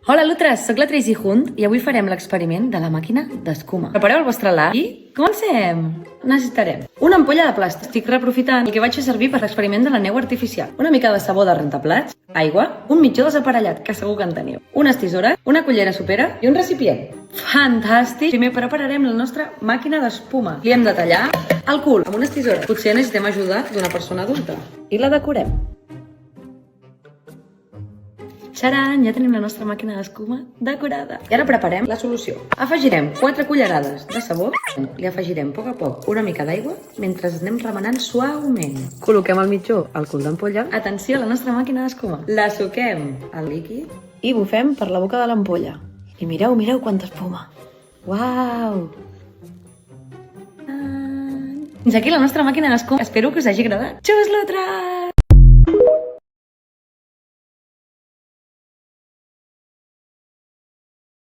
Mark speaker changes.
Speaker 1: Hola, Lutres! Soc la Tracy Hunt i avui farem l'experiment de la màquina d'escuma. Prepareu el vostre lab i comencem! Necessitarem una ampolla de plàstic. Estic reaprofitant el que vaig fer servir per l'experiment de la neu artificial. Una mica de sabó de rentaplats, aigua, un mitjó desaparellat, que segur que en teniu, unes tisores, una cullera sopera i un recipient. Fantàstic! Primer prepararem la nostra màquina d'espuma. Li hem de tallar el cul amb unes tisores. Potser necessitem ajuda d'una persona adulta. I la decorem. Txaran! Ja tenim la nostra màquina d'escuma decorada. I ara preparem la solució. Afegirem 4 cullerades de sabó. Li afegirem a poc una mica d'aigua mentre anem remenant suaument. Col·loquem al mitjó el cul d'ampolla. Atenció a la nostra màquina d'escuma. La suquem al líquid i bufem per la boca de l'ampolla. I mireu, mireu quanta espuma. Uau! Fins aquí la nostra màquina d'escuma. Espero que us hagi agradat. Xus, Lutres!